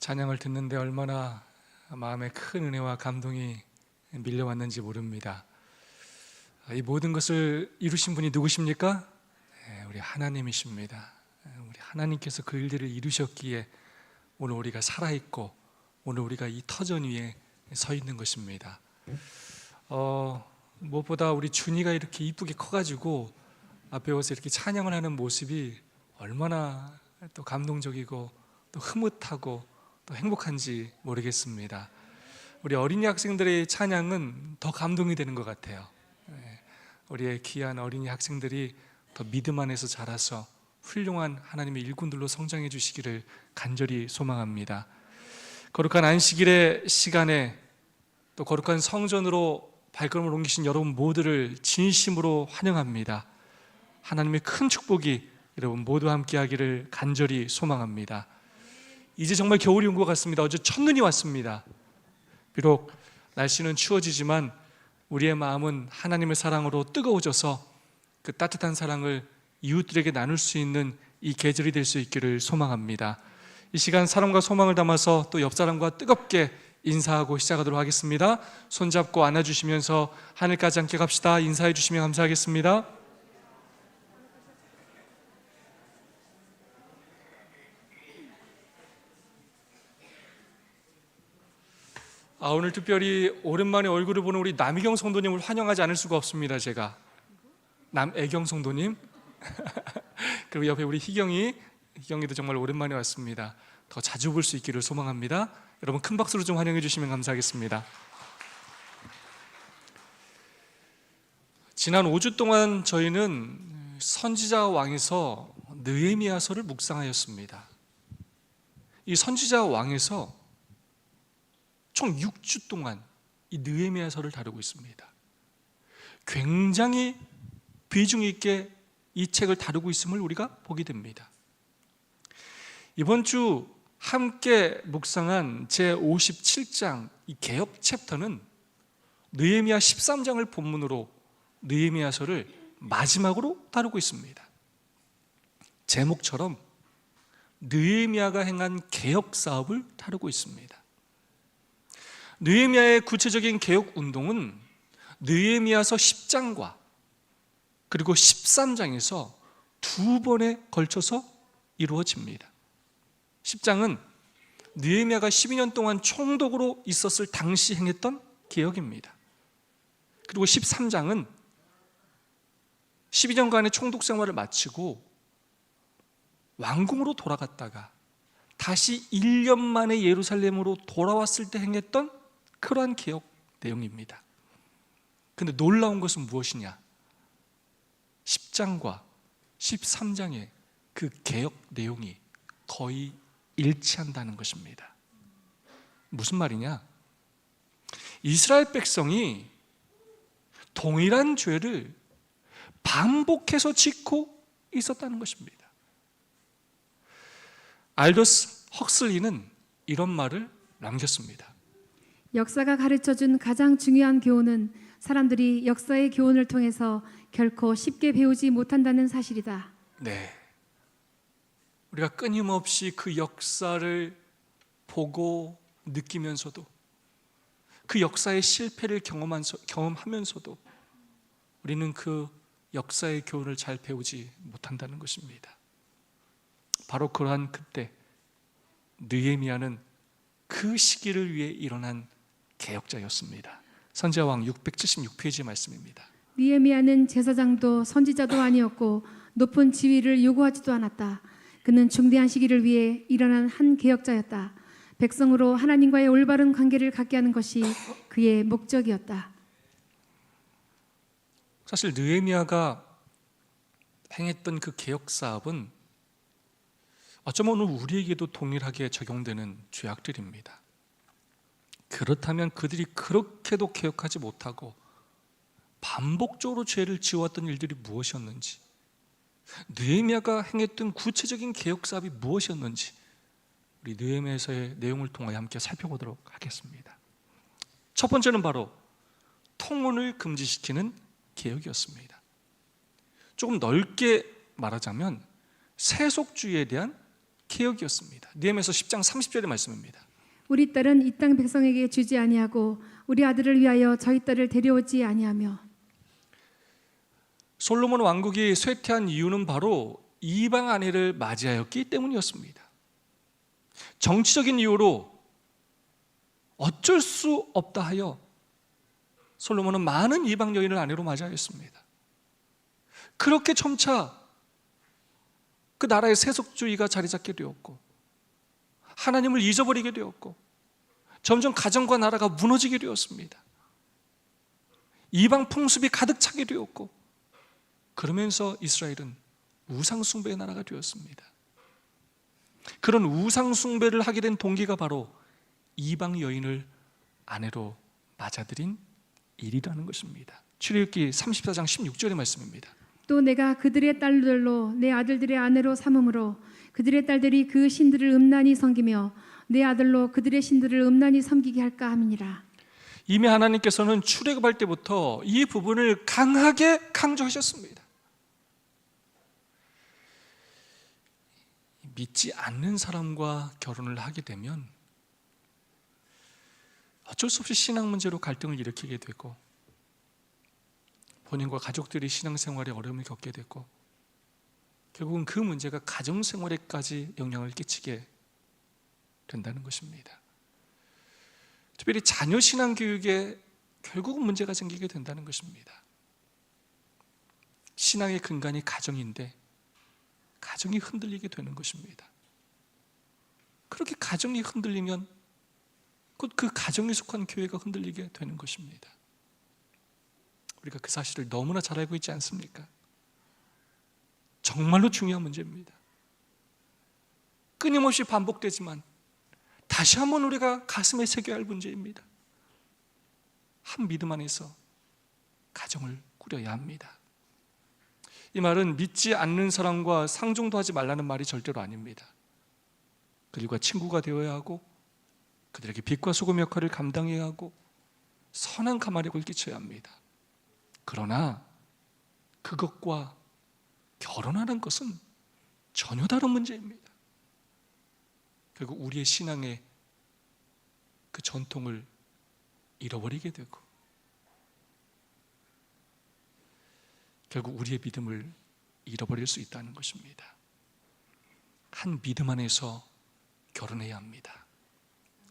찬양을 듣는데 얼마나 마음에 큰 은혜와 감동이 밀려왔는지 모릅니다. 이 모든 것을 이루신 분이 누구십니까? 우리 하나님이십니다. 우리 하나님께서 그 일들을 이루셨기에 오늘 우리가 살아있고 오늘 우리가 이 터전 위에 서 있는 것입니다. 무엇보다 우리 준이가 이렇게 이쁘게 커가지고 앞에 와서 이렇게 찬양을 하는 모습이 얼마나 또 감동적이고 또 흐뭇하고 또 행복한지 모르겠습니다. 우리 어린이 학생들의 찬양은 더 감동이 되는 것 같아요. 우리의 귀한 어린이 학생들이 더 믿음 안에서 자라서 훌륭한 하나님의 일꾼들로 성장해 주시기를 간절히 소망합니다. 거룩한 안식일의 시간에 또 거룩한 성전으로 발걸음을 옮기신 여러분 모두를 진심으로 환영합니다. 하나님의 큰 축복이 여러분 모두 함께 하기를 간절히 소망합니다. 이제 정말 겨울이 온 것 같습니다. 어제 첫눈이 왔습니다. 비록 날씨는 추워지지만 우리의 마음은 하나님의 사랑으로 뜨거워져서 그 따뜻한 사랑을 이웃들에게 나눌 수 있는 이 계절이 될 수 있기를 소망합니다. 이 시간 사랑과 소망을 담아서 또 옆 사람과 뜨겁게 인사하고 시작하도록 하겠습니다. 손잡고 안아주시면서 하늘까지 함께 갑시다. 인사해 주시면 감사하겠습니다. 오늘 특별히 오랜만에 얼굴을 보는 우리 남희경 성도님을 환영하지 않을 수가 없습니다. 제가 남애경 성도님 그리고 옆에 우리 희경이도 정말 오랜만에 왔습니다. 더 자주 볼 수 있기를 소망합니다. 여러분 큰 박수로 좀 환영해 주시면 감사하겠습니다. 지난 5주 동안 저희는 선지자 왕에서 느헤미야서를 묵상하였습니다. 이 선지자 왕에서 총 6주 동안 이 느헤미야서를 다루고 있습니다. 굉장히 비중 있게 이 책을 다루고 있음을 우리가 보게 됩니다. 이번 주 함께 묵상한 제57장 이 개역 챕터는 느헤미야 13장을 본문으로 느헤미야서를 마지막으로 다루고 있습니다. 제목처럼 느헤미야가 행한 개역 사업을 다루고 있습니다. 느헤미야의 구체적인 개혁 운동은 느헤미야서 10장과 그리고 13장에서 두 번에 걸쳐서 이루어집니다. 10장은 느헤미야가 12년 동안 총독으로 있었을 당시 행했던 개혁입니다. 그리고 13장은 12년간의 총독 생활을 마치고 왕궁으로 돌아갔다가 다시 1년 만에 예루살렘으로 돌아왔을 때 행했던 그러한 개혁 내용입니다. 그런데 놀라운 것은 무엇이냐? 10장과 13장의 그 개혁 내용이 거의 일치한다는 것입니다. 무슨 말이냐? 이스라엘 백성이 동일한 죄를 반복해서 짓고 있었다는 것입니다. 알더스 헉슬리는 이런 말을 남겼습니다. 역사가 가르쳐준 가장 중요한 교훈은 사람들이 역사의 교훈을 통해서 결코 쉽게 배우지 못한다는 사실이다. 네, 우리가 끊임없이 그 역사를 보고 느끼면서도 그 역사의 실패를 경험하면서도 우리는 그 역사의 교훈을 잘 배우지 못한다는 것입니다. 바로 그러한 그때 느헤미야는 그 시기를 위해 일어난 개혁자였습니다. 선지자왕 676페이지 말씀입니다. 느헤미야는 제사장도 선지자도 아니었고 높은 지위를 요구하지도 않았다. 그는 중대한 시기를 위해 일어난 한 개혁자였다. 백성으로 하나님과의 올바른 관계를 갖게 하는 것이 그의 목적이었다. 사실 느헤미야가 행했던 그 개혁 사업은 어쩌면 오늘 우리에게도 동일하게 적용되는 죄악들입니다. 그렇다면 그들이 그렇게도 개혁하지 못하고 반복적으로 죄를 지어왔던 일들이 무엇이었는지, 느헤미야가 행했던 구체적인 개혁 사업이 무엇이었는지 우리 느헤미야서의 내용을 통하여 함께 살펴보도록 하겠습니다. 첫 번째는 바로 통혼을 금지시키는 개혁이었습니다. 조금 넓게 말하자면 세속주의에 대한 개혁이었습니다. 느헤미야서 10장 30절의 말씀입니다. 우리 딸은 이 땅 백성에게 주지 아니하고 우리 아들을 위하여 저희 딸을 데려오지 아니하며. 솔로몬 왕국이 쇠퇴한 이유는 바로 이방 아내를 맞이하였기 때문이었습니다. 정치적인 이유로 어쩔 수 없다 하여 솔로몬은 많은 이방 여인을 아내로 맞이하였습니다. 그렇게 점차 그 나라의 세속주의가 자리 잡게 되었고 하나님을 잊어버리게 되었고 점점 가정과 나라가 무너지게 되었습니다. 이방 풍습이 가득 차게 되었고 그러면서 이스라엘은 우상숭배의 나라가 되었습니다. 그런 우상숭배를 하게 된 동기가 바로 이방 여인을 아내로 맞아들인 일이라는 것입니다. 출애굽기 34장 16절의 말씀입니다. 또 내가 그들의 딸들로 내 아들들의 아내로 삼음으로 그들의 딸들이 그 신들을 음란히 섬기며 내 아들로 그들의 신들을 음란히 섬기게 할까 함이니라. 이미 하나님께서는 출애굽할 때부터 이 부분을 강하게 강조하셨습니다. 믿지 않는 사람과 결혼을 하게 되면 어쩔 수 없이 신앙 문제로 갈등을 일으키게 되고 본인과 가족들이 신앙생활에 어려움을 겪게 되고 결국은 그 문제가 가정생활에까지 영향을 끼치게 된다는 것입니다. 특별히 자녀 신앙 교육에 결국은 문제가 생기게 된다는 것입니다. 신앙의 근간이 가정인데 가정이 흔들리게 되는 것입니다. 그렇게 가정이 흔들리면 곧 그 가정에 속한 교회가 흔들리게 되는 것입니다. 우리가 그 사실을 너무나 잘 알고 있지 않습니까? 정말로 중요한 문제입니다. 끊임없이 반복되지만 다시 한번 우리가 가슴에 새겨야 할 문제입니다. 한 믿음 안에서 가정을 꾸려야 합니다. 이 말은 믿지 않는 사람과 상종도 하지 말라는 말이 절대로 아닙니다. 그들과 친구가 되어야 하고 그들에게 빛과 소금 역할을 감당해야 하고 선한 가마력을 끼쳐야 합니다. 그러나 그것과 결혼하는 것은 전혀 다른 문제입니다. 결국 우리의 신앙의 그 전통을 잃어버리게 되고 결국 우리의 믿음을 잃어버릴 수 있다는 것입니다. 한 믿음 안에서 결혼해야 합니다.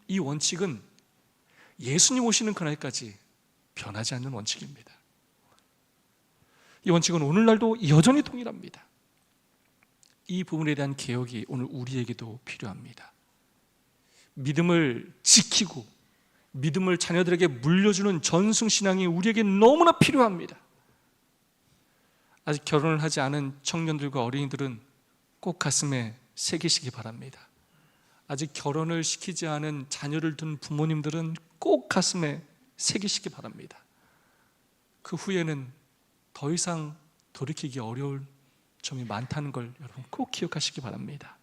이 원칙은 예수님 오시는 그날까지 변하지 않는 원칙입니다. 이 원칙은 오늘날도 여전히 동일합니다. 이 부분에 대한 개혁이 오늘 우리에게도 필요합니다. 믿음을 지키고 믿음을 자녀들에게 물려주는 전승신앙이 우리에게 너무나 필요합니다. 아직 결혼을 하지 않은 청년들과 어린이들은 꼭 가슴에 새기시기 바랍니다. 아직 결혼을 시키지 않은 자녀를 둔 부모님들은 꼭 가슴에 새기시기 바랍니다. 그 후에는 더 이상 돌이키기 어려울 점이 많다는 걸 여러분 꼭 기억하시기 바랍니다.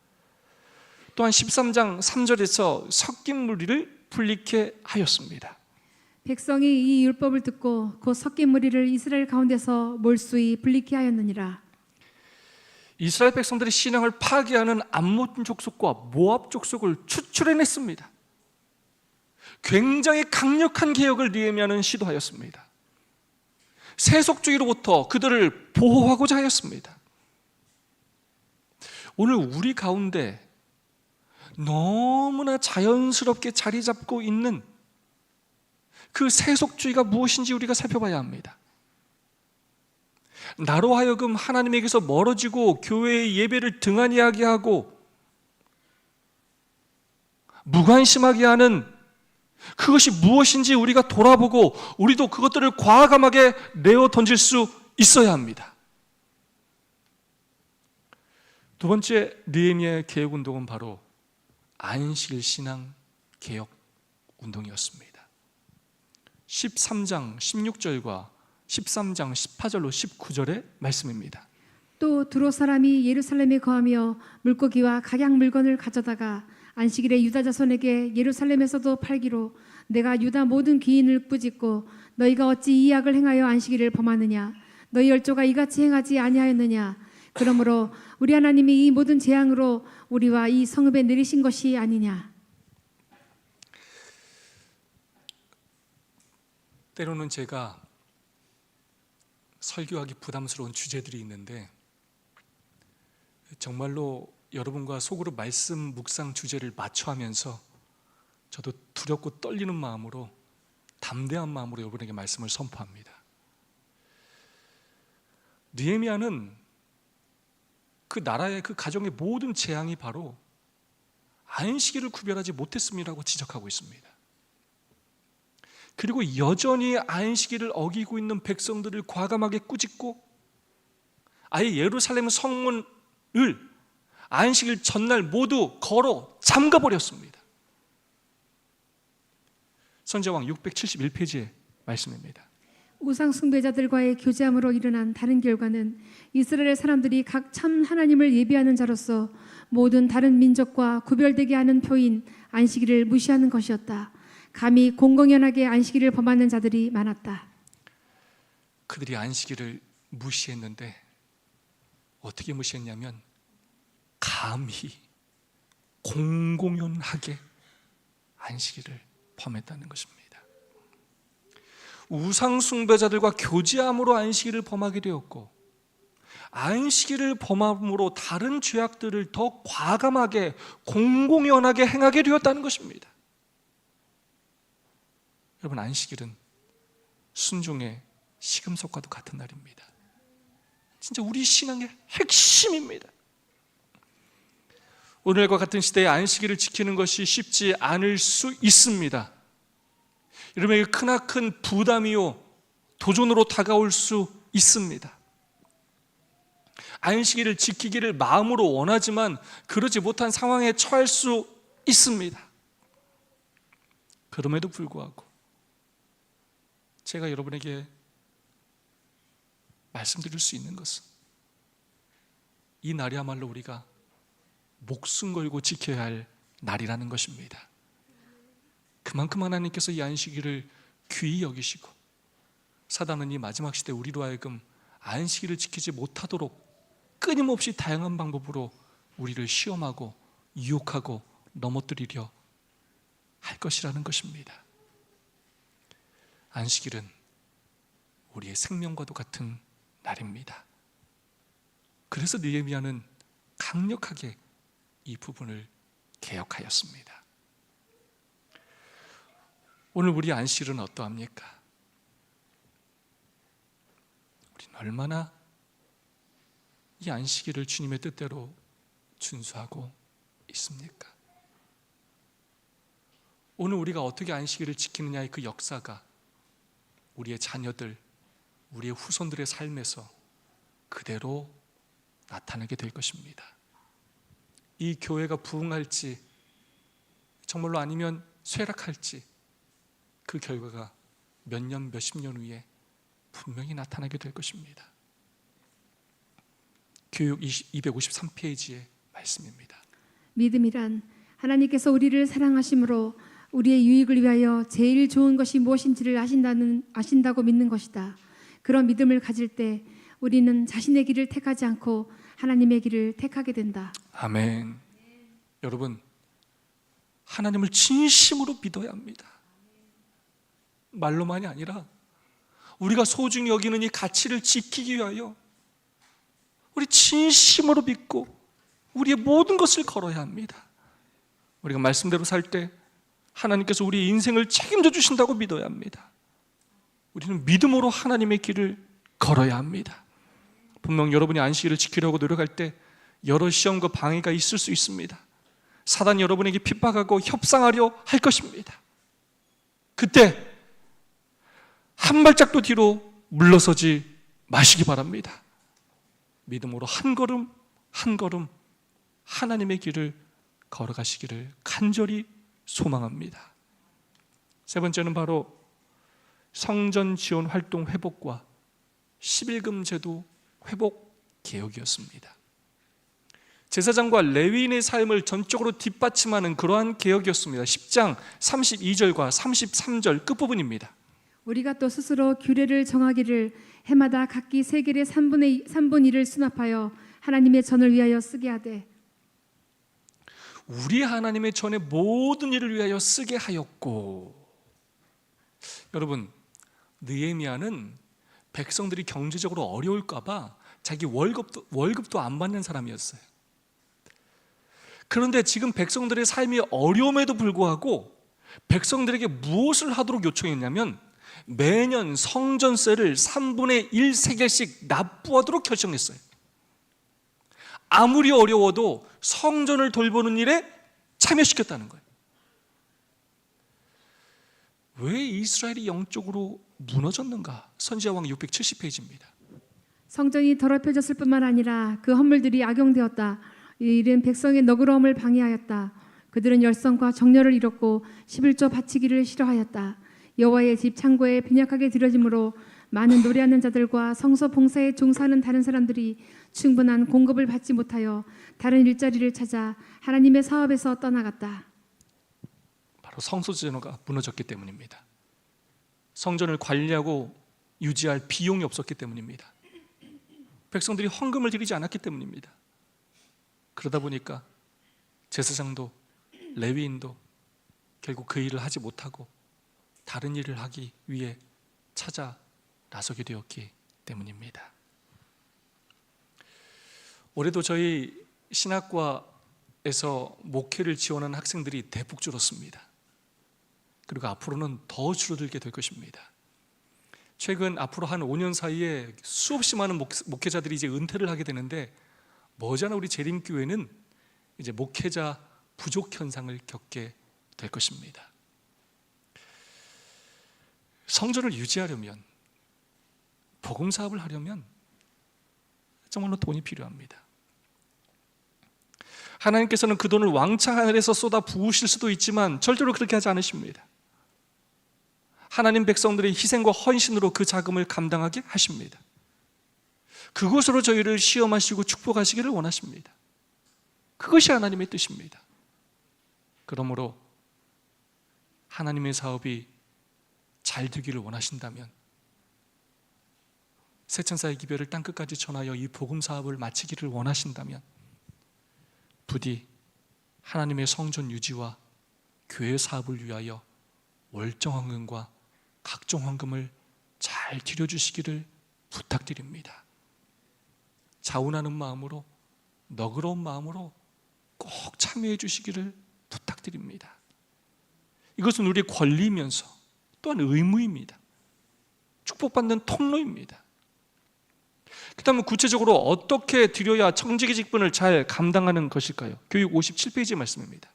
또한 13장 3절에서 섞인 무리를 분리케 하였습니다. 백성이 이 율법을 듣고 곧 섞인 무리를 이스라엘 가운데서 몰수히 분리케 하였느니라. 이스라엘 백성들이 신앙을 파괴하는 암몬 족속과 모압 족속을 추출해냈습니다. 굉장히 강력한 개혁을 느헤미야는 시도하였습니다. 세속주의로부터 그들을 보호하고자 하였습니다. 오늘 우리 가운데 너무나 자연스럽게 자리 잡고 있는 그 세속주의가 무엇인지 우리가 살펴봐야 합니다. 나로 하여금 하나님에게서 멀어지고 교회의 예배를 등한히 하게 하고 무관심하게 하는 그것이 무엇인지 우리가 돌아보고 우리도 그것들을 과감하게 내어 던질 수 있어야 합니다. 두 번째 느헤미야의 개혁 운동은 바로 안식일 신앙 개혁 운동이었습니다. 13장 16절과 13장 18절로 19절의 말씀입니다. 또 두로 사람이 예루살렘에 거하며 물고기와 각양 물건을 가져다가 안식일에 유다 자손에게 예루살렘에서도 팔기로 내가 유다 모든 귀인을 꾸짖고 너희가 어찌 이 악을 행하여 안식일을 범하느냐 너희 열조가 이같이 행하지 아니하였느냐 그러므로 우리 하나님이 이 모든 재앙으로 우리와 이 성읍에 내리신 것이 아니냐. 때로는 제가 설교하기 부담스러운 주제들이 있는데 정말로 여러분과 속으로 말씀 묵상 주제를 맞춰하면서 저도 두렵고 떨리는 마음으로, 담대한 마음으로 여러분에게 말씀을 선포합니다. 느헤미야는 그 나라의 그 가정의 모든 재앙이 바로 안식일을 구별하지 못했음이라고 지적하고 있습니다. 그리고 여전히 안식일을 어기고 있는 백성들을 과감하게 꾸짖고 아예 예루살렘 성문을 안식일 전날 모두 걸어 잠가버렸습니다. 선지자왕 671페이지의 말씀입니다. 우상 숭배자들과의 교제함으로 일어난 다른 결과는 이스라엘 사람들이 각 참 하나님을 예비하는 자로서 모든 다른 민족과 구별되게 하는 표인 안식일을 무시하는 것이었다. 감히 공공연하게 안식일을 범하는 자들이 많았다. 그들이 안식일을 무시했는데 어떻게 무시했냐면 감히 공공연하게 안식일을 범했다는 것입니다. 우상 숭배자들과 교제함으로 안식일을 범하게 되었고, 안식일을 범함으로 다른 죄악들을 더 과감하게 공공연하게 행하게 되었다는 것입니다. 여러분, 안식일은 순종의 시금석과도 같은 날입니다. 진짜 우리 신앙의 핵심입니다. 오늘과 같은 시대에 안식일을 지키는 것이 쉽지 않을 수 있습니다. 여러분에게 크나큰 부담이요 도전으로 다가올 수 있습니다. 안식일을 지키기를 마음으로 원하지만 그러지 못한 상황에 처할 수 있습니다. 그럼에도 불구하고 제가 여러분에게 말씀드릴 수 있는 것은 이 날이야말로 우리가 목숨 걸고 지켜야 할 날이라는 것입니다. 그만큼 하나님께서 이 안식일을 귀히 여기시고 사단은 이 마지막 시대 우리로 하여금 안식일을 지키지 못하도록 끊임없이 다양한 방법으로 우리를 시험하고 유혹하고 넘어뜨리려 할 것이라는 것입니다. 안식일은 우리의 생명과도 같은 날입니다. 그래서 느헤미야는 강력하게 이 부분을 개혁하였습니다. 오늘 우리 안식일은 어떠합니까? 우리는 얼마나 이 안식일을 주님의 뜻대로 준수하고 있습니까? 오늘 우리가 어떻게 안식일을 지키느냐의 그 역사가 우리의 자녀들, 우리의 후손들의 삶에서 그대로 나타나게 될 것입니다. 이 교회가 부흥할지 정말로 아니면 쇠락할지 그 결과가 몇 년, 몇십 년 후에 분명히 나타나게 될 것입니다. 교육 253페이지의 말씀입니다. 믿음이란 하나님께서 우리를 사랑하심으로 우리의 유익을 위하여 제일 좋은 것이 무엇인지를 아신다고 믿는 것이다. 그런 믿음을 가질 때 우리는 자신의 길을 택하지 않고 하나님의 길을 택하게 된다. 아멘. 여러분, 하나님을 진심으로 믿어야 합니다. 말로만이 아니라 우리가 소중히 여기는 이 가치를 지키기 위하여 우리 진심으로 믿고 우리의 모든 것을 걸어야 합니다. 우리가 말씀대로 살 때 하나님께서 우리의 인생을 책임져 주신다고 믿어야 합니다. 우리는 믿음으로 하나님의 길을 걸어야 합니다. 분명 여러분이 안식일을 지키려고 노력할 때 여러 시험과 방해가 있을 수 있습니다. 사단이 여러분에게 핍박하고 협상하려 할 것입니다. 그때 한 발짝도 뒤로 물러서지 마시기 바랍니다. 믿음으로 한 걸음 한 걸음 하나님의 길을 걸어가시기를 간절히 소망합니다. 세 번째는 바로 성전 지원 활동 회복과 11금 제도 회복 개혁이었습니다. 제사장과 레위인의 삶을 전적으로 뒷받침하는 그러한 개혁이었습니다. 10장 32절과 33절 끝부분입니다. 우리가 또 스스로 규례를 정하기를 해마다 각기 세겔의 3분 1을 수납하여 하나님의 전을 위하여 쓰게 하되 우리 하나님의 전의 모든 일을 위하여 쓰게 하였고. 여러분, 느헤미야는 백성들이 경제적으로 어려울까 봐 자기 월급도 안 받는 사람이었어요. 그런데 지금 백성들의 삶이 어려움에도 불구하고 백성들에게 무엇을 하도록 요청했냐면 매년 성전세를 3분의 1 세겔씩 납부하도록 결정했어요. 아무리 어려워도 성전을 돌보는 일에 참여시켰다는 거예요. 왜 이스라엘이 영적으로 무너졌는가? 선지자왕 670페이지입니다. 성전이 더럽혀졌을 뿐만 아니라 그 헌물들이 악용되었다. 이 일은 백성의 너그러움을 방해하였다. 그들은 열성과 정열을 잃었고 11조 바치기를 싫어하였다. 여호와의 집 창고에 빈약하게 들여짐으로 많은 노래하는 자들과 성소 봉사에 종사하는 다른 사람들이 충분한 공급을 받지 못하여 다른 일자리를 찾아 하나님의 사업에서 떠나갔다. 바로 성소제도가 무너졌기 때문입니다. 성전을 관리하고 유지할 비용이 없었기 때문입니다. 백성들이 헌금을 드리지 않았기 때문입니다. 그러다 보니까 제사장도 레위인도 결국 그 일을 하지 못하고 다른 일을 하기 위해 찾아 나서게 되었기 때문입니다. 올해도 저희 신학과에서 목회를 지원하는 학생들이 대폭 줄었습니다. 그리고 앞으로는 더 줄어들게 될 것입니다. 최근 앞으로 한 5년 사이에 수없이 많은 목회자들이 이제 은퇴를 하게 되는데 머지않아 우리 재림교회는 이제 목회자 부족 현상을 겪게 될 것입니다. 성전을 유지하려면, 복음 사업을 하려면 정말로 돈이 필요합니다. 하나님께서는 그 돈을 왕창 하늘에서 쏟아 부으실 수도 있지만 절대로 그렇게 하지 않으십니다. 하나님 백성들의 희생과 헌신으로 그 자금을 감당하게 하십니다. 그것으로 저희를 시험하시고 축복하시기를 원하십니다. 그것이 하나님의 뜻입니다. 그러므로 하나님의 사업이 잘 되기를 원하신다면 새천사의 기별을 땅끝까지 전하여 이 복음 사업을 마치기를 원하신다면 부디 하나님의 성전 유지와 교회 사업을 위하여 월정 헌금과 각종 헌금을 잘 드려주시기를 부탁드립니다. 자원하는 마음으로, 너그러운 마음으로 꼭 참여해 주시기를 부탁드립니다. 이것은 우리의 권리이면서 또한 의무입니다. 축복받는 통로입니다. 그 다음에 구체적으로 어떻게 드려야 청지기 직분을 잘 감당하는 것일까요? 교육 57페이지 말씀입니다.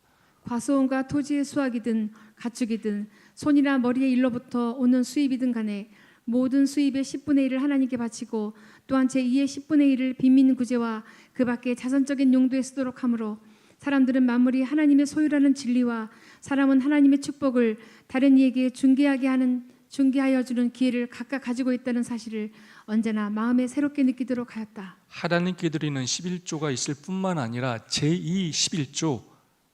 과수원과 토지의 수확이든 가축이든 손이나 머리의 일로부터 오는 수입이든 간에 모든 수입의 10분의 1을 하나님께 바치고 또한 제2의 10분의 1을 빈민 구제와 그 밖에 자선적인 용도에 쓰도록 하므로 사람들은 만물이 하나님의 소유라는 진리와 사람은 하나님의 축복을 다른 이에게 중개하여 주는 기회를 각각 가지고 있다는 사실을 언제나 마음에 새롭게 느끼도록 하였다. 하나님께 드리는 11조가 있을 뿐만 아니라 제2 11조,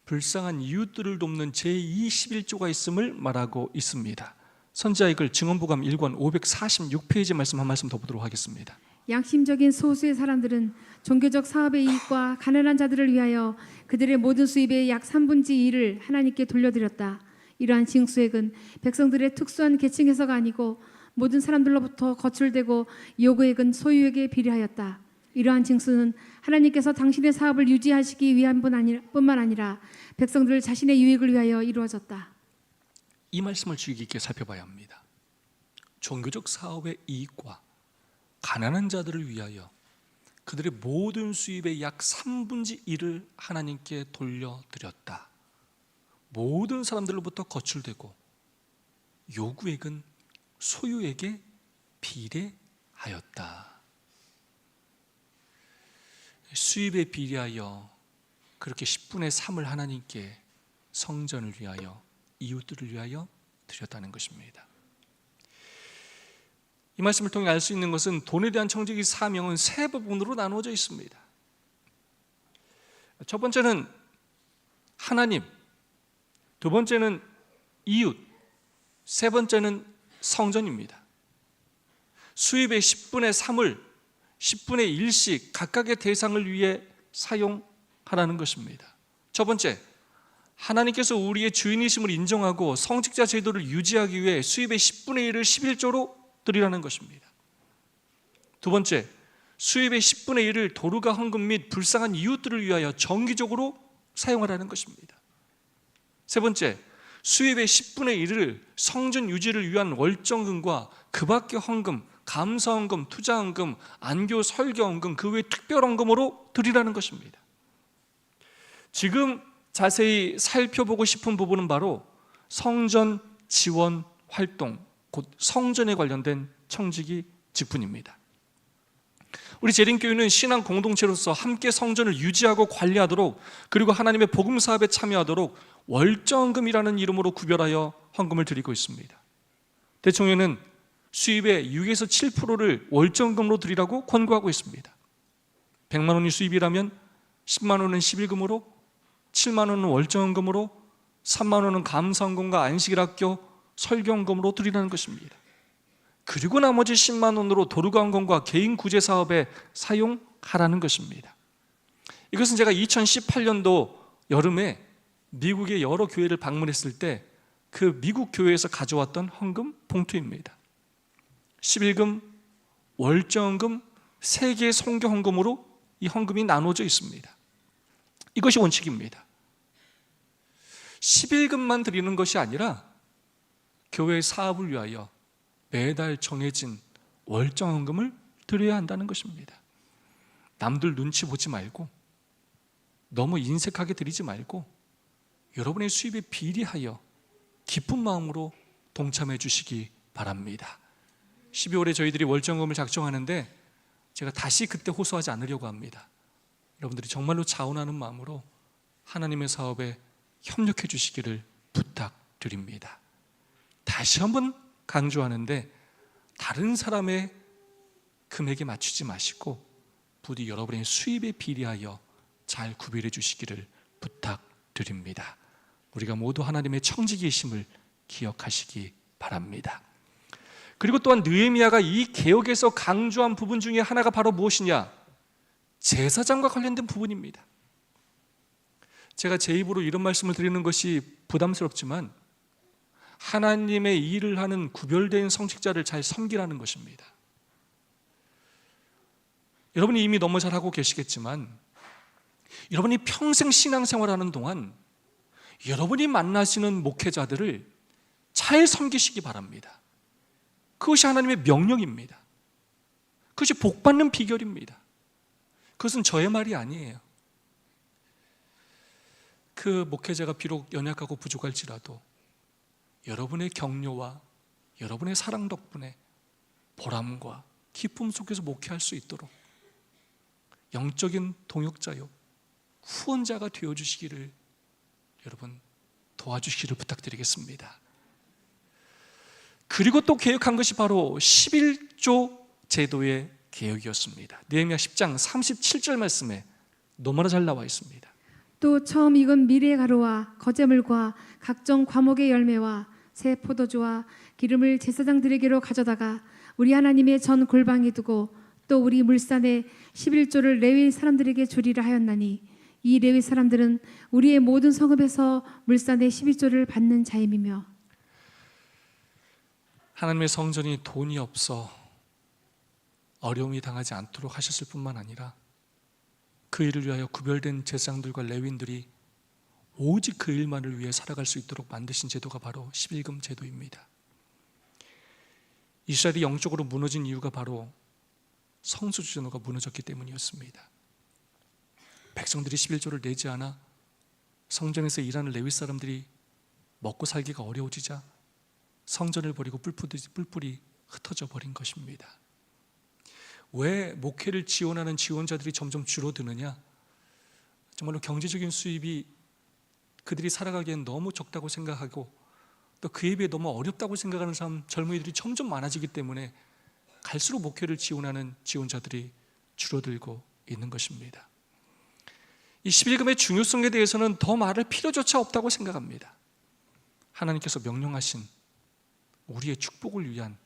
불쌍한 이웃들을 돕는 제2 11조가 있음을 말하고 있습니다. 선지자의 글 증언보감 1권 546페이지 말씀 한 말씀 더 보도록 하겠습니다. 양심적인 소수의 사람들은 종교적 사업의 이익과 가난한 자들을 위하여 그들의 모든 수입의 약 3분의 2를 하나님께 돌려드렸다. 이러한 징수액은 백성들의 특수한 계층 해서가 아니고 모든 사람들로부터 거출되고 요구액은 소유에게 비례하였다. 이러한 징수는 하나님께서 당신의 사업을 유지하시기 위한 뿐만 아니라 백성들 자신의 유익을 위하여 이루어졌다. 이 말씀을 주의 깊게 살펴봐야 합니다. 종교적 사업의 이익과 가난한 자들을 위하여 그들의 모든 수입의 약 3분의 1을 하나님께 돌려드렸다. 모든 사람들로부터 거출되고 요구액은 소유에게 비례하였다. 수입에 비례하여 그렇게 10분의 3을 하나님께 성전을 위하여 이웃들을 위하여 드렸다는 것입니다. 이 말씀을 통해 알 수 있는 것은 돈에 대한 청지기 사명은 세 부분으로 나누어져 있습니다. 첫 번째는 하나님, 두 번째는 이웃, 세 번째는 성전입니다. 수입의 10분의 3을 10분의 1씩 각각의 대상을 위해 사용하라는 것입니다. 첫 번째, 하나님께서 우리의 주인이심을 인정하고 성직자 제도를 유지하기 위해 수입의 10분의 1을 11조로 드리라는 것입니다. 두 번째, 수입의 10분의 1을 도루가 헌금 및 불쌍한 이웃들을 위하여 정기적으로 사용하라는 것입니다. 세 번째, 수입의 10분의 1을 성전 유지를 위한 월정금과 그 밖의 헌금, 감사헌금, 투자헌금, 안교 설교헌금, 그 외 특별헌금으로 드리라는 것입니다. 지금 자세히 살펴보고 싶은 부분은 바로 성전 지원 활동, 곧 성전에 관련된 청지기 직분입니다. 우리 재림교회는 신앙 공동체로서 함께 성전을 유지하고 관리하도록, 그리고 하나님의 복음 사업에 참여하도록 월정금이라는 이름으로 구별하여 헌금을 드리고 있습니다. 대총회는 수입의 6에서 7%를 월정금으로 드리라고 권고하고 있습니다. 100만 원이 수입이라면 10만 원은 11금으로, 7만 원은 월정금으로, 3만 원은 감사헌금과 안식일학교 설교헌금으로 드리라는 것입니다. 그리고 나머지 10만 원으로 도루관광과 개인 구제 사업에 사용하라는 것입니다. 이것은 제가 2018년도 여름에 미국의 여러 교회를 방문했을 때 그 미국 교회에서 가져왔던 헌금 봉투입니다. 11금, 월정금, 3개의 성교 헌금으로 이 헌금이 나눠져 있습니다. 이것이 원칙입니다. 11금만 드리는 것이 아니라 교회 사업을 위하여 매달 정해진 월정헌금을 드려야 한다는 것입니다. 남들 눈치 보지 말고, 너무 인색하게 드리지 말고, 여러분의 수입에 비례하여 기쁜 마음으로 동참해 주시기 바랍니다. 12월에 저희들이 월정헌금을 작성하는데 제가 다시 그때 호소하지 않으려고 합니다. 여러분들이 정말로 자원하는 마음으로 하나님의 사업에 협력해 주시기를 부탁드립니다. 다시 한번 강조하는데, 다른 사람의 금액에 맞추지 마시고 부디 여러분의 수입에 비례하여 잘 구별해 주시기를 부탁드립니다. 우리가 모두 하나님의 청지기이심을 기억하시기 바랍니다. 그리고 또한 느헤미야가 이 개혁에서 강조한 부분 중에 하나가 바로 무엇이냐? 제사장과 관련된 부분입니다. 제가 제 입으로 이런 말씀을 드리는 것이 부담스럽지만 하나님의 일을 하는 구별된 성직자를 잘 섬기라는 것입니다. 여러분이 이미 너무 잘 하고 계시겠지만, 여러분이 평생 신앙생활하는 동안 여러분이 만나시는 목회자들을 잘 섬기시기 바랍니다. 그것이 하나님의 명령입니다. 그것이 복받는 비결입니다. 그것은 저의 말이 아니에요. 그 목회자가 비록 연약하고 부족할지라도 여러분의 격려와 여러분의 사랑 덕분에 보람과 기쁨 속에서 목회할 수 있도록 영적인 동역자요, 후원자가 되어주시기를 여러분 도와주시기를 부탁드리겠습니다. 그리고 또 개혁한 것이 바로 11조 제도의 개혁이었습니다. 느헤미야 10장 37절 말씀에 너무나 잘 나와 있습니다. 또 처음 익은 미리의 가루와 거제물과 각종 과목의 열매와 새 포도주와 기름을 제사장들에게로 가져다가 우리 하나님의 전 골방에 두고 또 우리 물산에 11조를 레위 사람들에게 주리라 하였나니 이 레위 사람들은 우리의 모든 성읍에서 물산의 11조를 받는 자임이며. 하나님의 성전이 돈이 없어 어려움이 당하지 않도록 하셨을 뿐만 아니라 그 일을 위하여 구별된 제사장들과 레위인들이 오직 그 일만을 위해 살아갈 수 있도록 만드신 제도가 바로 11금 제도입니다. 이스라엘이 영적으로 무너진 이유가 바로 성소주 제도가 무너졌기 때문이었습니다. 백성들이 11조를 내지 않아 성전에서 일하는 레위 사람들이 먹고 살기가 어려워지자 성전을 버리고 뿔뿔이 흩어져 버린 것입니다. 왜 목회를 지원하는 지원자들이 점점 줄어드느냐? 정말로 경제적인 수입이 그들이 살아가기엔 너무 적다고 생각하고 또 그에 비해 너무 어렵다고 생각하는 젊은이들이 점점 많아지기 때문에 갈수록 목회를 지원하는 지원자들이 줄어들고 있는 것입니다. 이 11금의 중요성에 대해서는 더 말할 필요조차 없다고 생각합니다. 하나님께서 명령하신 우리의 축복을 위한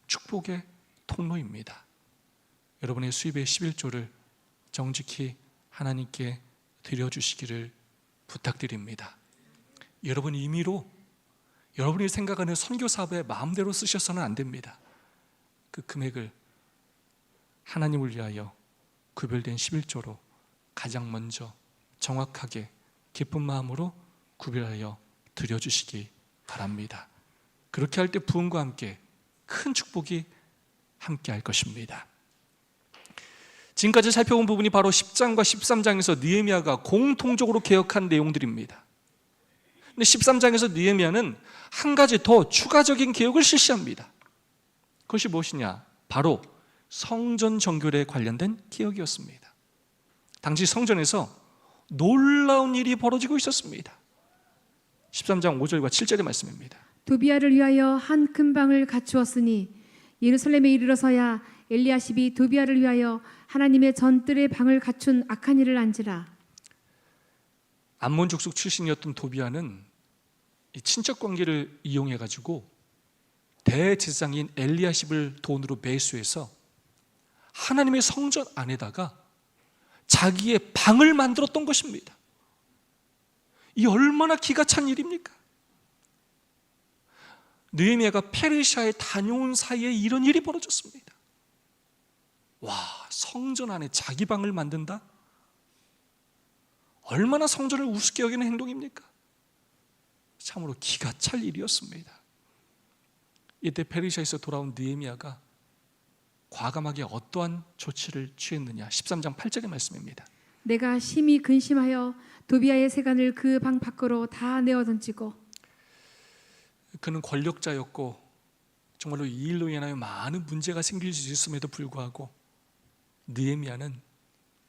축복의 통로입니다. 여러분의 수입의 11조를 정직히 하나님께 드려주시기를 부탁드립니다. 여러분 임의로 여러분이 생각하는 선교 사업에 마음대로 쓰셔서는 안 됩니다. 그 금액을 하나님을 위하여 구별된 11조로 가장 먼저 정확하게 기쁜 마음으로 구별하여 드려주시기 바랍니다. 그렇게 할 때 부흥과 함께 큰 축복이 함께 할 것입니다. 지금까지 살펴본 부분이 바로 10장과 13장에서 느헤미야가 공통적으로 개혁한 내용들입니다. 근데 13장에서 느헤미야는 한 가지 더 추가적인 개혁을 실시합니다. 그것이 무엇이냐? 바로 성전 정결에 관련된 개혁이었습니다. 당시 성전에서 놀라운 일이 벌어지고 있었습니다. 13장 5절과 7절의 말씀입니다. 도비아를 위하여 한 큰 방을 갖추었으니 예루살렘에 이르러서야 엘리야십이 도비아를 위하여 하나님의 전뜰의 방을 갖춘 악한 일을 안지라. 암몬 족속 출신이었던 도비아는 이 친척 관계를 이용해 가지고 대제사장인 엘리야십을 돈으로 매수해서 하나님의 성전 안에다가 자기의 방을 만들었던 것입니다. 이 얼마나 기가 찬 일입니까? 느헤미야가 페르시아에 다녀온 사이에 이런 일이 벌어졌습니다. 와, 성전 안에 자기 방을 만든다? 얼마나 성전을 우습게 여기는 행동입니까? 참으로 기가 찰 일이었습니다. 이때 페르시아에서 돌아온 느헤미야가 과감하게 어떠한 조치를 취했느냐? 13장 8절의 말씀입니다. 내가 심히 근심하여 도비아의 세간을 그 방 밖으로 다 내어 던지고. 그는 권력자였고 정말로 이 일로 인하여 많은 문제가 생길 수 있음에도 불구하고 느헤미야는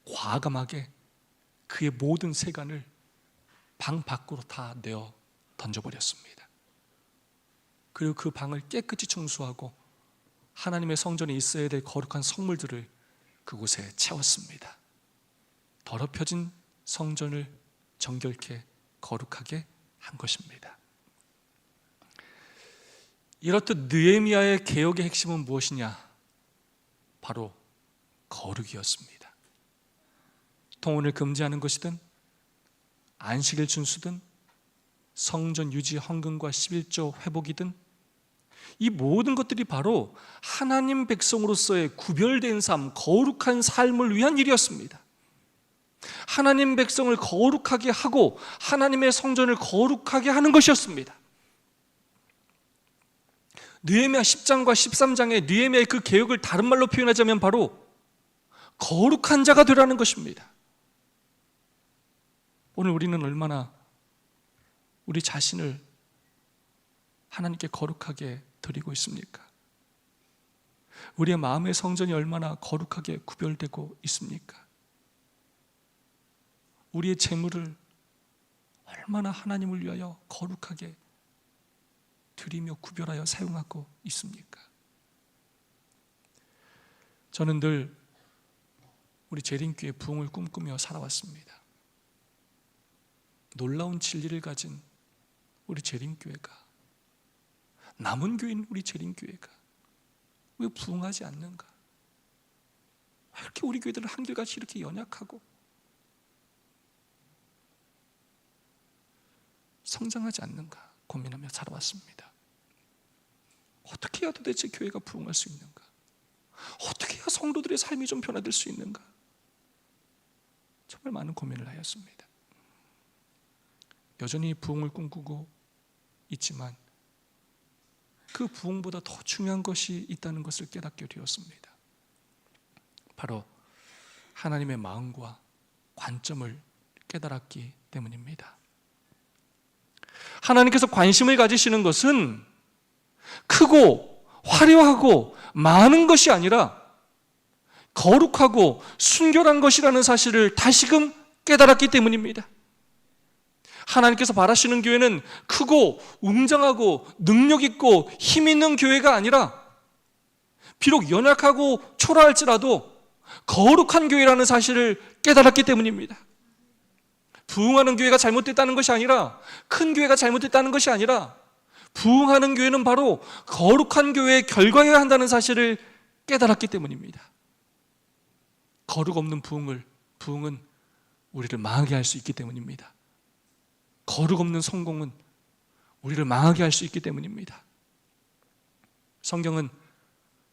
과감하게 그의 모든 세간을 방 밖으로 다 내어 던져버렸습니다. 그리고 그 방을 깨끗이 청소하고 하나님의 성전에 있어야 될 거룩한 성물들을 그곳에 채웠습니다. 더럽혀진 성전을 정결케 거룩하게 한 것입니다. 이렇듯 느헤미야의 개혁의 핵심은 무엇이냐? 바로 거룩이었습니다. 통혼을 금지하는 것이든 안식일 준수든 성전 유지 헌금과 11조 회복이든 이 모든 것들이 바로 하나님 백성으로서의 구별된 삶, 거룩한 삶을 위한 일이었습니다. 하나님 백성을 거룩하게 하고 하나님의 성전을 거룩하게 하는 것이었습니다. 느헤미야 10장과 13장의 느헤미야의 그 개혁을 다른 말로 표현하자면 바로 거룩한 자가 되라는 것입니다. 오늘 우리는 얼마나 우리 자신을 하나님께 거룩하게 드리고 있습니까? 우리의 마음의 성전이 얼마나 거룩하게 구별되고 있습니까? 우리의 재물을 얼마나 하나님을 위하여 거룩하게 드리며 구별하여 사용하고 있습니까? 저는 늘 우리 재림교회 부흥을 꿈꾸며 살아왔습니다. 놀라운 진리를 가진 우리 재림교회가, 남은 교회인 우리 재림교회가 왜 부흥하지 않는가? 왜 이렇게 우리 교회들은 한결같이 이렇게 연약하고 성장하지 않는가 고민하며 살아왔습니다. 어떻게 해야 도대체 교회가 부흥할 수 있는가? 어떻게 해야 성도들의 삶이 좀 변화될 수 있는가? 정말 많은 고민을 하였습니다. 여전히 부흥을 꿈꾸고 있지만 그 부흥보다 더 중요한 것이 있다는 것을 깨닫게 되었습니다. 바로 하나님의 마음과 관점을 깨달았기 때문입니다. 하나님께서 관심을 가지시는 것은 크고 화려하고 많은 것이 아니라 거룩하고 순결한 것이라는 사실을 다시금 깨달았기 때문입니다. 하나님께서 바라시는 교회는 크고 웅장하고 능력 있고 힘 있는 교회가 아니라 비록 연약하고 초라할지라도 거룩한 교회라는 사실을 깨달았기 때문입니다. 부흥하는 교회가 잘못됐다는 것이 아니라, 큰 교회가 잘못됐다는 것이 아니라, 부흥하는 교회는 바로 거룩한 교회의 결과여야 한다는 사실을 깨달았기 때문입니다. 거룩 없는 부흥은 우리를 망하게 할 수 있기 때문입니다. 거룩 없는 성공은 우리를 망하게 할 수 있기 때문입니다. 성경은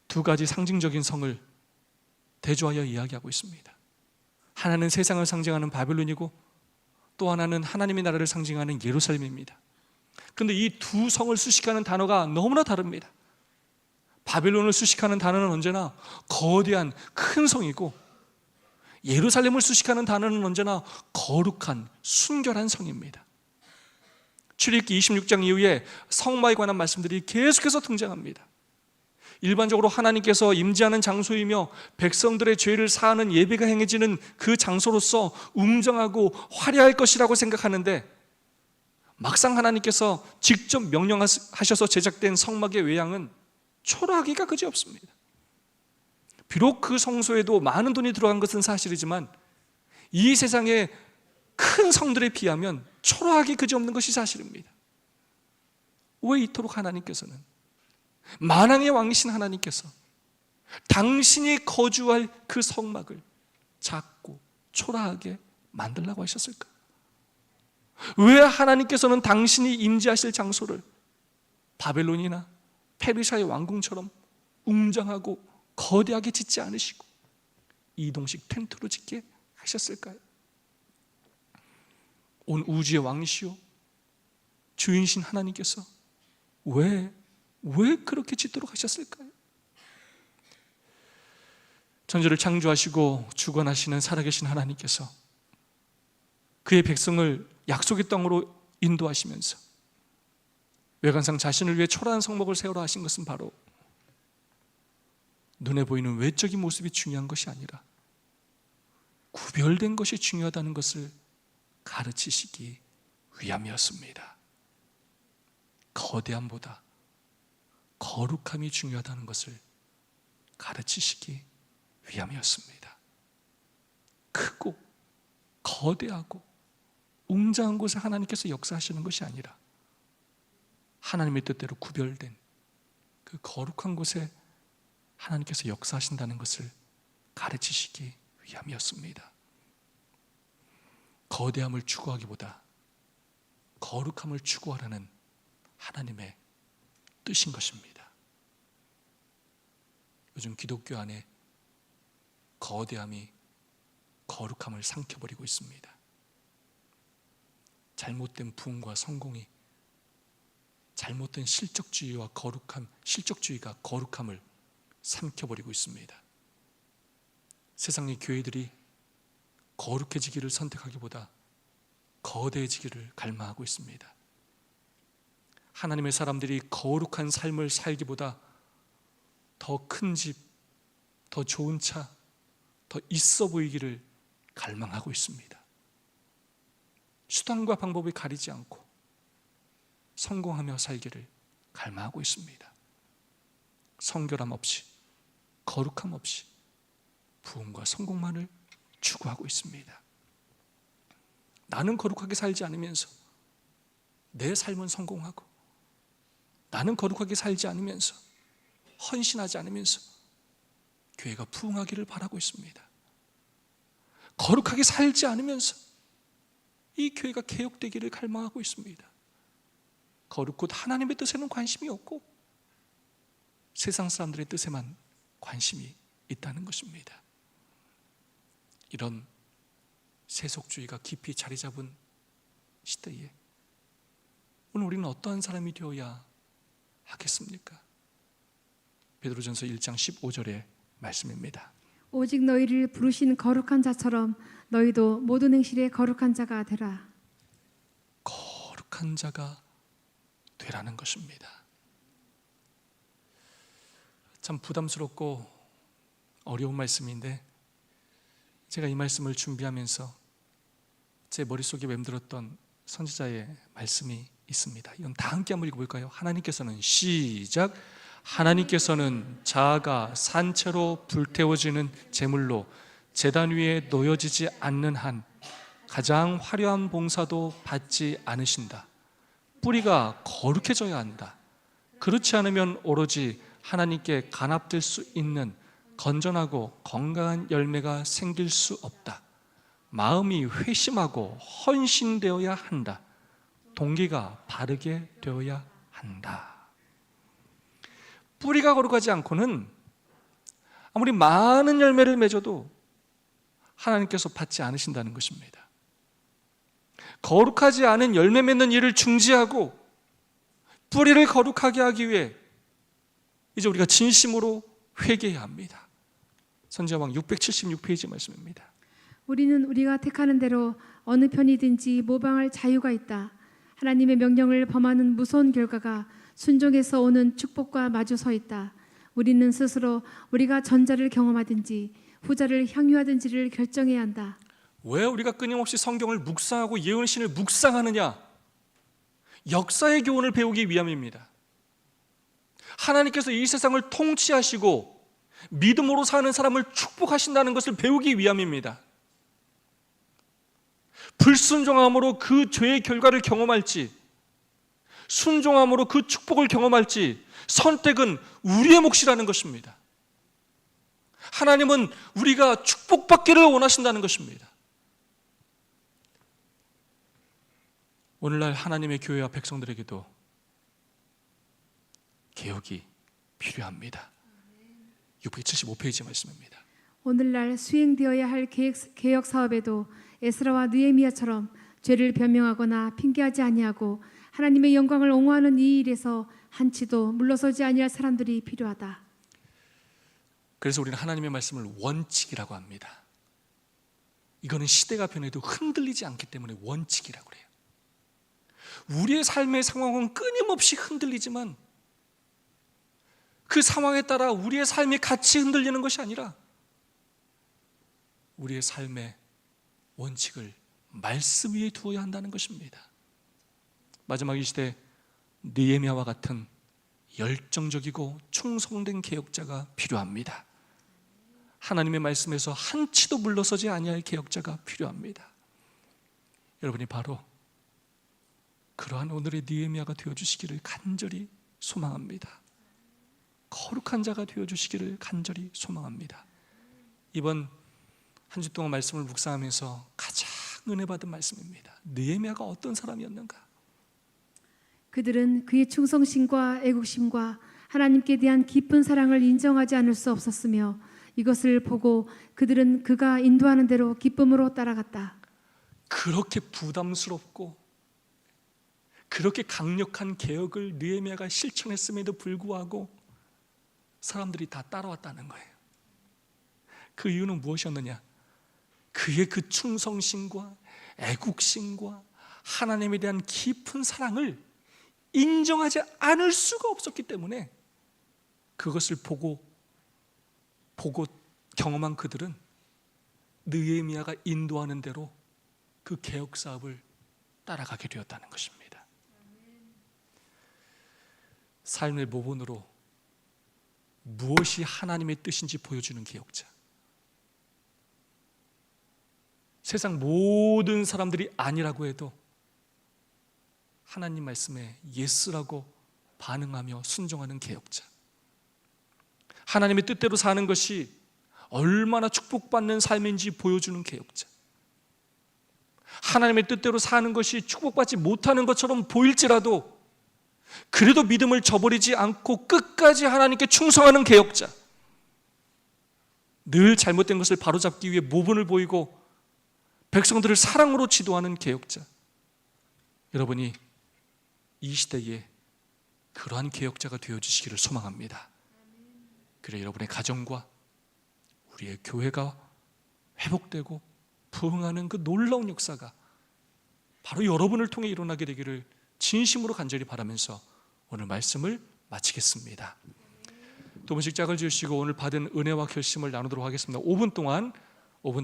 두 가지 상징적인 성을 대조하여 이야기하고 있습니다. 하나는 세상을 상징하는 바벨론이고 또 하나는 하나님의 나라를 상징하는 예루살렘입니다. 그런데 이 두 성을 수식하는 단어가 너무나 다릅니다. 바벨론을 수식하는 단어는 언제나 거대한 큰 성이고 예루살렘을 수식하는 단어는 언제나 거룩한 순결한 성입니다. 출애굽기 26장 이후에 성막에 관한 말씀들이 계속해서 등장합니다. 일반적으로 하나님께서 임재하는 장소이며 백성들의 죄를 사하는 예배가 행해지는 그 장소로서 웅장하고 화려할 것이라고 생각하는데 막상 하나님께서 직접 명령하셔서 제작된 성막의 외양은 초라하기가 그지없습니다. 비록 그 성소에도 많은 돈이 들어간 것은 사실이지만 이 세상의 큰 성들에 비하면 초라하기 그지없는 것이 사실입니다. 왜 이토록 하나님께서는, 만왕의 왕이신 하나님께서 당신이 거주할 그 성막을 작고 초라하게 만들라고 하셨을까? 왜 하나님께서는 당신이 임재하실 장소를 바벨론이나 페르시아의 왕궁처럼 웅장하고 거대하게 짓지 않으시고 이동식 텐트로 짓게 하셨을까요? 온 우주의 왕이시오 주인신 하나님께서 왜 그렇게 짓도록 하셨을까요? 천지를 창조하시고 주관하시는 살아계신 하나님께서 그의 백성을 약속의 땅으로 인도하시면서 외관상 자신을 위해 초라한 성막을 세우라 하신 것은 바로 눈에 보이는 외적인 모습이 중요한 것이 아니라 구별된 것이 중요하다는 것을 가르치시기 위함이었습니다. 거대함보다 거룩함이 중요하다는 것을 가르치시기 위함이었습니다. 크고 거대하고 웅장한 곳에 하나님께서 역사하시는 것이 아니라 하나님의 뜻대로 구별된 그 거룩한 곳에 하나님께서 역사하신다는 것을 가르치시기 위함이었습니다. 거대함을 추구하기보다 거룩함을 추구하라는 하나님의 뜻인 것입니다. 요즘 기독교 안에 거대함이 거룩함을 삼켜버리고 있습니다. 잘못된 부흥과 성공이 잘못된 실적주의와 실적주의가 거룩함을 삼켜버리고 있습니다. 세상의 교회들이 거룩해지기를 선택하기보다 거대해지기를 갈망하고 있습니다. 하나님의 사람들이 거룩한 삶을 살기보다 더 큰 집, 더 좋은 차, 더 있어 보이기를 갈망하고 있습니다. 수단과 방법을 가리지 않고 성공하며 살기를 갈망하고 있습니다. 성결함 없이, 거룩함 없이 부흥과 성공만을 추구하고 있습니다. 나는 거룩하게 살지 않으면서 내 삶은 성공하고, 나는 거룩하게 살지 않으면서 헌신하지 않으면서 교회가 부흥하기를 바라고 있습니다. 거룩하게 살지 않으면서 이 교회가 개혁되기를 갈망하고 있습니다. 거룩 곧 하나님의 뜻에는 관심이 없고 세상 사람들의 뜻에만 관심이 있다는 것입니다. 이런 세속주의가 깊이 자리 잡은 시대에 오늘 우리는 어떠한 사람이 되어야 하겠습니까? 베드로전서 1장 15절의 말씀입니다. 오직 너희를 부르신 거룩한 자처럼 너희도 모든 행실에 거룩한 자가 되라. 거룩한 자가 되라는 것입니다. 참 부담스럽고 어려운 말씀인데 제가 이 말씀을 준비하면서 제 머릿속에 맴돌았던 선지자의 말씀이 있습니다. 이건 다 함께 한번 읽어볼까요? 하나님께서는 시작. 하나님께서는 자아가 산채로 불태워지는 제물로 제단 위에 놓여지지 않는 한 가장 화려한 봉사도 받지 않으신다. 뿌리가 거룩해져야 한다. 그렇지 않으면 오로지 하나님께 간합될 수 있는 건전하고 건강한 열매가 생길 수 없다. 마음이 회심하고 헌신되어야 한다. 동기가 바르게 되어야 한다. 뿌리가 거룩하지 않고는 아무리 많은 열매를 맺어도 하나님께서 받지 않으신다는 것입니다. 거룩하지 않은 열매 맺는 일을 중지하고 뿌리를 거룩하게 하기 위해 이제 우리가 진심으로 회개해야 합니다. 선지자왕 676페이지 말씀입니다. 우리는 우리가 택하는 대로 어느 편이든지 모방할 자유가 있다. 하나님의 명령을 범하는 무서운 결과가 순종에서 오는 축복과 마주 서 있다. 우리는 스스로 우리가 전자를 경험하든지 후자를 향유하든지를 결정해야 한다. 왜 우리가 끊임없이 성경을 묵상하고 예언신을 묵상하느냐? 역사의 교훈을 배우기 위함입니다. 하나님께서 이 세상을 통치하시고 믿음으로 사는 사람을 축복하신다는 것을 배우기 위함입니다. 불순종함으로 그 죄의 결과를 경험할지, 순종함으로 그 축복을 경험할지 선택은 우리의 몫이라는 것입니다. 하나님은 우리가 축복받기를 원하신다는 것입니다. 오늘날 하나님의 교회와 백성들에게도 개혁이 필요합니다. 675페이지 말씀입니다. 오늘날 수행되어야 할 개혁 사업에도 에스라와 느헤미야처럼 죄를 변명하거나 핑계하지 아니하고 하나님의 영광을 옹호하는 이 일에서 한치도 물러서지 아니할 사람들이 필요하다. 그래서 우리는 하나님의 말씀을 원칙이라고 합니다. 이거는 시대가 변해도 흔들리지 않기 때문에 원칙이라고 그래요. 우리의 삶의 상황은 끊임없이 흔들리지만 그 상황에 따라 우리의 삶이 같이 흔들리는 것이 아니라 우리의 삶의 원칙을 말씀 위에 두어야 한다는 것입니다. 마지막 이 시대 느헤미야와 같은 열정적이고 충성된 개혁자가 필요합니다. 하나님의 말씀에서 한치도 물러서지 아니할 개혁자가 필요합니다. 여러분이 바로 그러한 오늘의 느헤미야가 되어주시기를 간절히 소망합니다. 거룩한 자가 되어주시기를 간절히 소망합니다. 이번 한 주 동안 말씀을 묵상하면서 가장 은혜 받은 말씀입니다. 느헤미야가 어떤 사람이었는가? 그들은 그의 충성심과 애국심과 하나님께 대한 깊은 사랑을 인정하지 않을 수 없었으며 이것을 보고 그들은 그가 인도하는 대로 기쁨으로 따라갔다. 그렇게 부담스럽고 그렇게 강력한 개혁을 느헤미야가 실천했음에도 불구하고 사람들이 다 따라왔다는 거예요. 그 이유는 무엇이었느냐? 그의 그 충성심과 애국심과 하나님에 대한 깊은 사랑을 인정하지 않을 수가 없었기 때문에 그것을 보고 경험한 그들은 느헤미야가 인도하는 대로 그 개혁 사업을 따라가게 되었다는 것입니다. 삶의 모본으로 무엇이 하나님의 뜻인지 보여주는 개혁자. 세상 모든 사람들이 아니라고 해도 하나님 말씀에 예스라고 반응하며 순종하는 개혁자. 하나님의 뜻대로 사는 것이 얼마나 축복받는 삶인지 보여주는 개혁자. 하나님의 뜻대로 사는 것이 축복받지 못하는 것처럼 보일지라도 그래도 믿음을 저버리지 않고 끝까지 하나님께 충성하는 개혁자. 늘 잘못된 것을 바로잡기 위해 모분을 보이고 백성들을 사랑으로 지도하는 개혁자. 여러분이 이 시대에 그러한 개혁자가 되어주시기를 소망합니다. 그래 여러분의 가정과 우리의 교회가 회복되고 부흥하는 그 놀라운 역사가 바로 여러분을 통해 일어나게 되기를 진심으로 간절히 바라면서 오늘 말씀을 마치겠습니다. 두 분씩 짝을 지으시고 오늘 받은 은혜와 결심을 나누도록 하겠습니다. 5분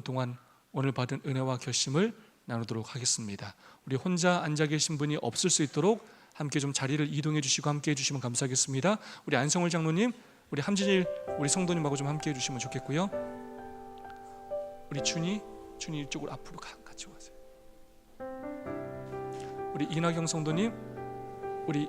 동안 오늘 받은 은혜와 결심을 나누도록 하겠습니다. 우리 혼자 앉아 계신 분이 없을 수 있도록 함께 좀 자리를 이동해 주시고 함께 해주시면 감사하겠습니다. 우리 안성월 장로님, 우리 함진일 우리 성도님하고 좀 함께 해주시면 좋겠고요. 우리 준이 이쪽으로 앞으로 같이 와세요. 우리 이나경 성도님, 우리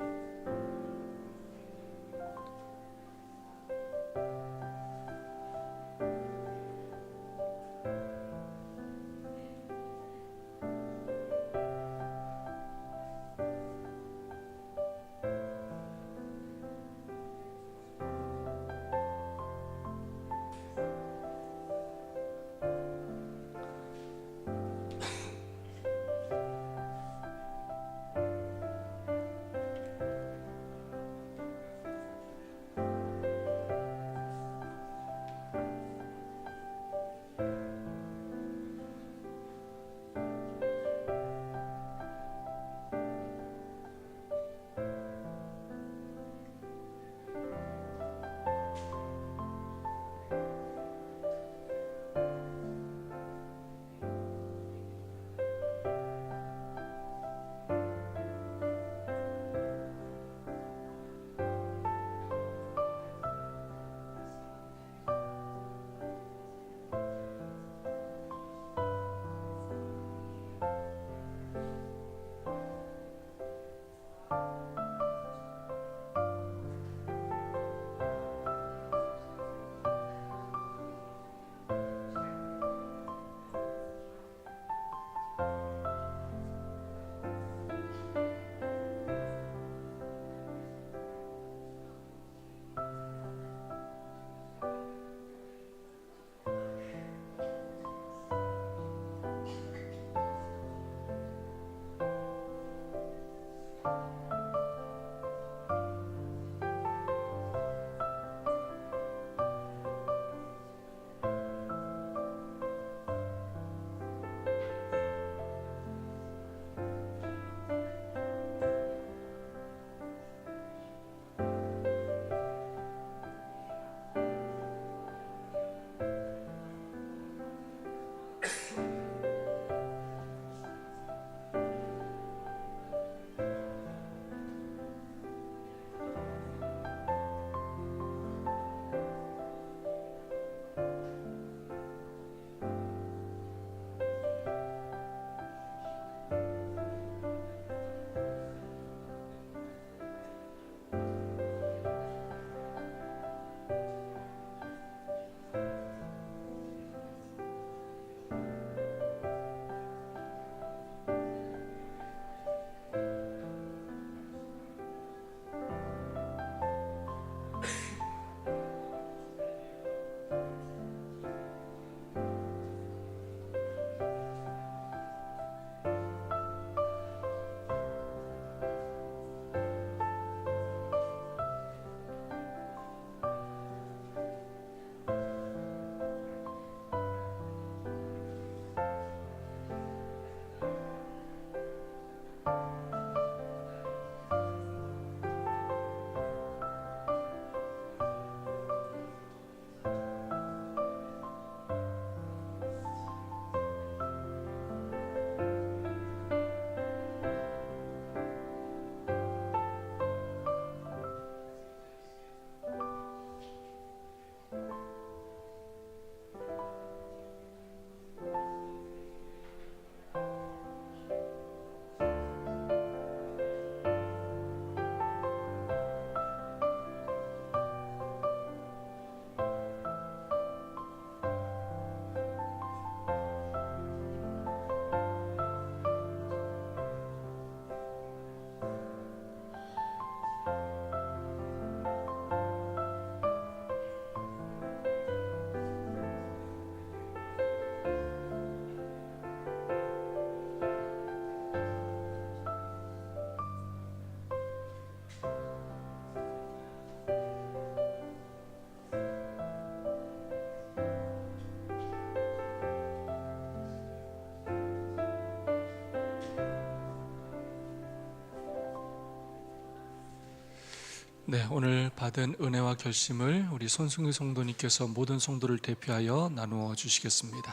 네, 오늘 받은 은혜와 결심을 우리 손승희 성도님께서 모든 성도를 대표하여 나누어 주시겠습니다.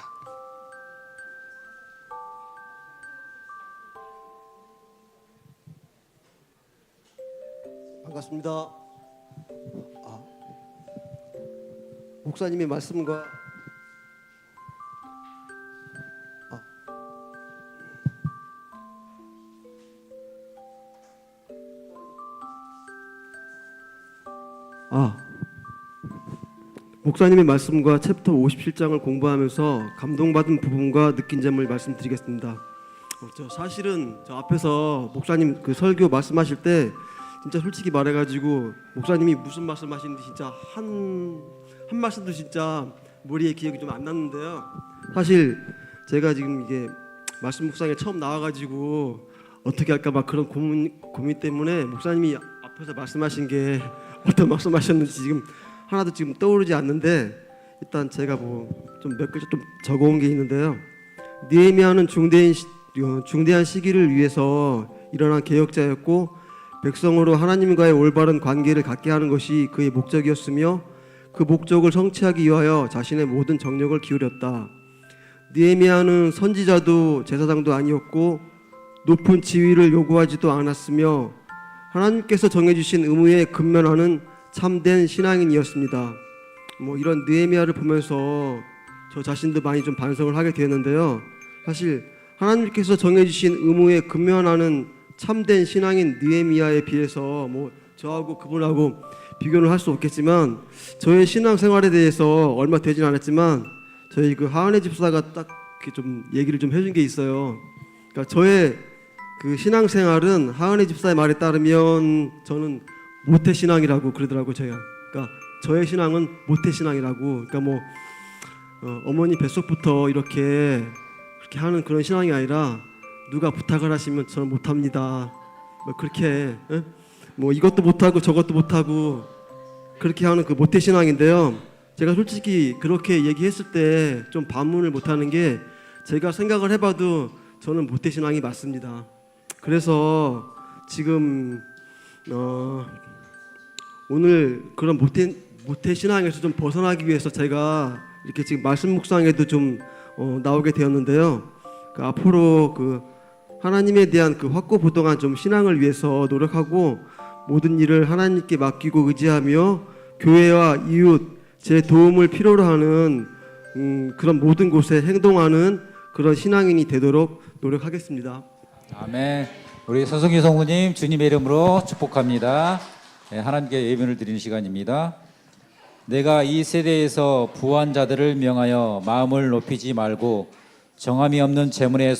반갑습니다. 목사님의 말씀과 목사님의 말씀과 챕터 57장을 공부하면서 감동받은 부분과 느낀 점을 말씀드리겠습니다. 사실은 저 앞에서 목사님 그 설교 말씀하실 때 진짜 솔직히 말해가지고 목사님이 무슨 말씀하시는지 진짜 한 말씀도 진짜 머리에 기억이 좀 안 났는데요. 사실 제가 지금 이게 말씀 묵상에 처음 나와가지고 어떻게 할까 막 그런 고민 때문에 목사님이 앞에서 말씀하신 게 어떤 말씀하셨는지 지금 하나도 지금 떠오르지 않는데, 일단 제가 뭐 좀 몇 글자 좀 적어온 게 있는데요. 느헤미야는 중대한 시기를 위해서 일어난 개혁자였고 백성으로 하나님과의 올바른 관계를 갖게 하는 것이 그의 목적이었으며 그 목적을 성취하기 위하여 자신의 모든 정력을 기울였다. 느헤미야는 선지자도 제사장도 아니었고 높은 지위를 요구하지도 않았으며 하나님께서 정해주신 의무에 근면하는 참된 신앙인이었습니다. 뭐 이런 느헤미야를 보면서 저 자신도 많이 좀 반성을 하게 되었는데요. 사실 하나님께서 정해주신 의무에 근면하는 참된 신앙인 느헤미야에 비해서 뭐 저하고 그분하고 비교는 할 수 없겠지만, 저의 신앙생활에 대해서 얼마 되진 않았지만 저희 그 하은혜 집사가 딱 이렇게 좀 얘기를 좀 해준 게 있어요. 그러니까 저의 그 신앙생활은 하은혜 집사의 말에 따르면 저는 모태신앙이라고 그러더라고요. 제가 그러니까 저의 신앙은 모태신앙이라고, 그러니까 뭐 어머니 뱃속부터 이렇게 그렇게 하는 그런 신앙이 아니라 누가 부탁을 하시면 저는 못합니다. 뭐 그렇게 뭐 이것도 못하고 저것도 못하고 그렇게 하는 그 모태신앙인데요. 제가 솔직히 그렇게 얘기했을 때 좀 반문을 못하는 게, 제가 생각을 해봐도 저는 모태신앙이 맞습니다. 그래서 지금 오늘 그런 모태신앙에서 좀 벗어나기 위해서 제가 이렇게 지금 말씀 묵상에도 좀 나오게 되었는데요. 그 앞으로 그 하나님에 대한 그 확고부동한 좀 신앙을 위해서 노력하고 모든 일을 하나님께 맡기고 의지하며 교회와 이웃, 제 도움을 필요로 하는 그런 모든 곳에 행동하는 그런 신앙인이 되도록 노력하겠습니다. 아멘. 우리 손승희 성우님 주님의 이름으로 축복합니다. 하나님께 예배를 드리는 시간입니다. 내가 이 세대에서 부한 자들을 명하여 마음을 높이지 말고 정함이 없는 재물에